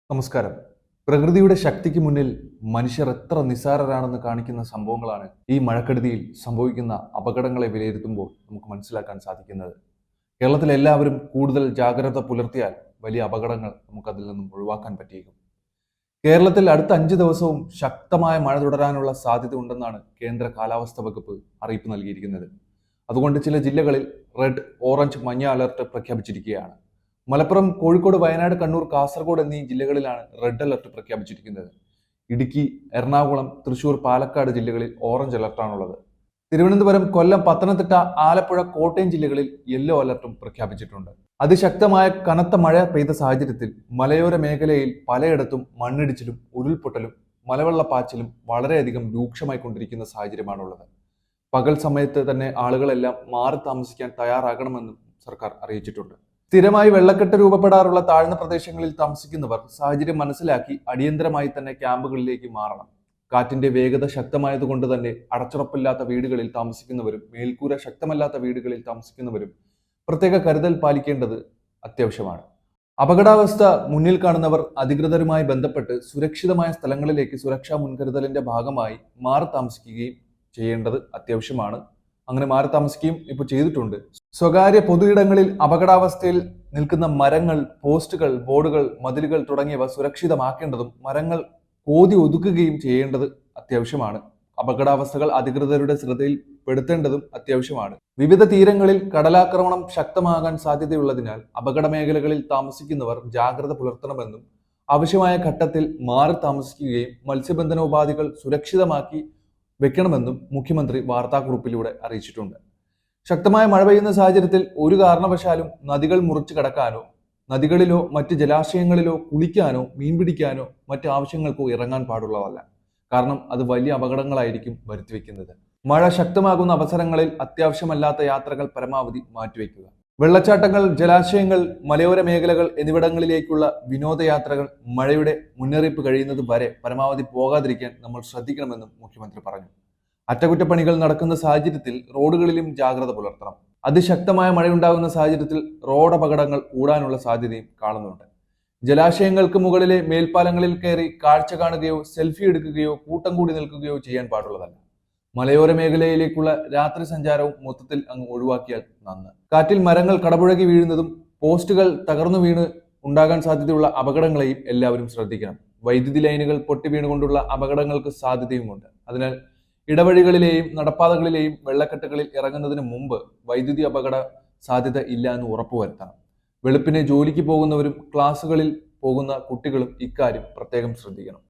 നമസ്കാരം. പ്രകൃതിയുടെ ശക്തിക്ക് മുന്നിൽ മനുഷ്യർ എത്ര നിസ്സാരരാണെന്ന് കാണിക്കുന്ന സംഭവങ്ങളാണ് ഈ മഴക്കെടുതിയിൽ സംഭവിക്കുന്ന അപകടങ്ങളെ വിലയിരുത്തുമ്പോൾ നമുക്ക് മനസ്സിലാക്കാൻ സാധിക്കുന്നത്. കേരളത്തിൽ എല്ലാവരും കൂടുതൽ ജാഗ്രത പുലർത്തിയാൽ വലിയ അപകടങ്ങൾ നമുക്കതിൽ നിന്നും ഒഴിവാക്കാൻ പറ്റിയേക്കും. കേരളത്തിൽ അടുത്ത 5 ദിവസവും ശക്തമായ മഴ തുടരാനുള്ള സാധ്യത ഉണ്ടെന്നാണ് കേന്ദ്ര കാലാവസ്ഥാ വകുപ്പ് അറിയിപ്പ് നൽകിയിരിക്കുന്നത്. അതുകൊണ്ട് ചില ജില്ലകളിൽ റെഡ്, ഓറഞ്ച്, മഞ്ഞ അലർട്ട് പ്രഖ്യാപിച്ചിരിക്കുകയാണ്. മലപ്പുറം, കോഴിക്കോട്, വയനാട്, കണ്ണൂർ, കാസർഗോഡ് എന്നീ ജില്ലകളിലാണ് റെഡ് അലർട്ട് പ്രഖ്യാപിച്ചിരിക്കുന്നത്. ഇടുക്കി, എറണാകുളം, തൃശൂർ, പാലക്കാട് ജില്ലകളിൽ ഓറഞ്ച് അലർട്ടാണുള്ളത്. തിരുവനന്തപുരം, കൊല്ലം, പത്തനംതിട്ട, ആലപ്പുഴ, കോട്ടയം ജില്ലകളിൽ യെല്ലോ അലർട്ടും പ്രഖ്യാപിച്ചിട്ടുണ്ട്. അതിശക്തമായ കനത്ത മഴ പെയ്ത സാഹചര്യത്തിൽ മലയോര മേഖലയിൽ പലയിടത്തും മണ്ണിടിച്ചിലും ഉരുൾപൊട്ടലും മലവെള്ളപ്പാച്ചിലും വളരെയധികം രൂക്ഷമായി കൊണ്ടിരിക്കുന്ന സാഹചര്യമാണുള്ളത്. പകൽ സമയത്ത് തന്നെ ആളുകളെല്ലാം മാറി താമസിക്കാൻ തയ്യാറാകണമെന്നും സർക്കാർ അറിയിച്ചിട്ടുണ്ട്. സ്ഥിരമായി വെള്ളക്കെട്ട് രൂപപ്പെടാറുള്ള താഴ്ന്ന പ്രദേശങ്ങളിൽ താമസിക്കുന്നവർ സാഹചര്യം മനസ്സിലാക്കി അടിയന്തരമായി തന്നെ ക്യാമ്പുകളിലേക്ക് മാറണം. കാറ്റിന്റെ വേഗത ശക്തമായതുകൊണ്ട് തന്നെ അടച്ചുറപ്പില്ലാത്ത വീടുകളിൽ താമസിക്കുന്നവരും മേൽക്കൂര ശക്തമല്ലാത്ത വീടുകളിൽ താമസിക്കുന്നവരും പ്രത്യേക കരുതൽ പാലിക്കേണ്ടത് അത്യാവശ്യമാണ്. അപകടാവസ്ഥ മുന്നിൽ കാണുന്നവർ അധികൃതരുമായി ബന്ധപ്പെട്ട് സുരക്ഷിതമായ സ്ഥലങ്ങളിലേക്ക് സുരക്ഷാ മുൻകരുതലിന്റെ ഭാഗമായി മാറി താമസിക്കുകയും ചെയ്യേണ്ടത് അത്യാവശ്യമാണ്. അങ്ങനെ മാറി താമസിക്കുകയും ഇപ്പോൾ ചെയ്തിട്ടുണ്ട്. സ്വകാര്യ പൊതുയിടങ്ങളിൽ അപകടാവസ്ഥയിൽ നിൽക്കുന്ന മരങ്ങൾ, പോസ്റ്റുകൾ, ബോർഡുകൾ, മതിലുകൾ തുടങ്ങിയവ സുരക്ഷിതമാക്കേണ്ടതും മരങ്ങൾ കോതി ഒതുക്കുകയും ചെയ്യേണ്ടത് അത്യാവശ്യമാണ്. അപകടാവസ്ഥകൾ അധികൃതരുടെ ശ്രദ്ധയിൽ പെടുത്തേണ്ടതും അത്യാവശ്യമാണ്. വിവിധ തീരങ്ങളിൽ കടലാക്രമണം ശക്തമാകാൻ സാധ്യതയുള്ളതിനാൽ അപകട മേഖലകളിൽ താമസിക്കുന്നവർ ജാഗ്രത പുലർത്തണമെന്നും ആവശ്യമായ ഘട്ടത്തിൽ മാറി താമസിക്കുകയും മത്സ്യബന്ധന ഉപാധികൾ സുരക്ഷിതമാക്കി വെക്കണമെന്നും മുഖ്യമന്ത്രി വാർത്താക്കുറിപ്പിലൂടെ അറിയിച്ചിട്ടുണ്ട്. ശക്തമായ മഴ പെയ്യുന്ന സാഹചര്യത്തിൽ ഒരു കാരണവശാലും നദികൾ മുറിച്ചു കടക്കാനോ നദികളിലോ മറ്റ് ജലാശയങ്ങളിലോ കുളിക്കാനോ മീൻ പിടിക്കാനോ മറ്റ് ആവശ്യങ്ങൾക്കോ ഇറങ്ങാൻ പാടുള്ളതല്ല. കാരണം അത് വലിയ അപകടങ്ങളായിരിക്കും വരുത്തിവെക്കുന്നത്. മഴ ശക്തമാകുന്ന അവസരങ്ങളിൽ അത്യാവശ്യമല്ലാത്ത യാത്രകൾ പരമാവധി മാറ്റിവെക്കുക. വെള്ളച്ചാട്ടങ്ങൾ, ജലാശയങ്ങൾ, മലയോര മേഖലകൾ എന്നിവിടങ്ങളിലേക്കുള്ള വിനോദയാത്രകൾ മഴയുടെ മുന്നറിയിപ്പ് കഴിയുന്നത് വരെ പരമാവധി പോകാതിരിക്കാൻ നമ്മൾ ശ്രദ്ധിക്കണമെന്നും മുഖ്യമന്ത്രി പറഞ്ഞു. അറ്റകുറ്റപ്പണികൾ നടക്കുന്ന സാഹചര്യത്തിൽ റോഡുകളിലും ജാഗ്രത പുലർത്തണം. അതിശക്തമായ മഴയുണ്ടാകുന്ന സാഹചര്യത്തിൽ റോഡ് അപകടങ്ങൾ കൂടാനുള്ള സാധ്യതയും കാണുന്നുണ്ട്. ജലാശയങ്ങൾക്ക് മുകളിലെ മേൽപ്പാലങ്ങളിൽ കയറി കാഴ്ച കാണുകയോ സെൽഫി എടുക്കുകയോ കൂട്ടം കൂടി നിൽക്കുകയോ ചെയ്യാൻ പാടുള്ളതല്ല. മലയോര മേഖലയിലേക്കുള്ള രാത്രി സഞ്ചാരവും മൊത്തത്തിൽ അങ്ങ് ഒഴിവാക്കിയാൽ നന്ന്. കാറ്റിൽ മരങ്ങൾ കടപുഴകി വീഴുന്നതും പോസ്റ്റുകൾ തകർന്നു വീണ് ഉണ്ടാകാൻ സാധ്യതയുള്ള അപകടങ്ങളെയും എല്ലാവരും ശ്രദ്ധിക്കണം. വൈദ്യുതി ലൈനുകൾ പൊട്ടി വീണുകൊണ്ടുള്ള അപകടങ്ങൾക്ക് സാധ്യതയുമുണ്ട്. അതിനാൽ ഇടവഴികളിലെയും നടപ്പാതകളിലെയും വെള്ളക്കെട്ടുകളിൽ ഇറങ്ങുന്നതിന് മുമ്പ് വൈദ്യുതി അപകട സാധ്യത ഇല്ല എന്ന് ഉറപ്പുവരുത്തണം. വെളുപ്പിനെ ജോലിക്ക് പോകുന്നവരും ക്ലാസ്സുകളിൽ പോകുന്ന കുട്ടികളും ഇക്കാര്യം പ്രത്യേകം ശ്രദ്ധിക്കണം.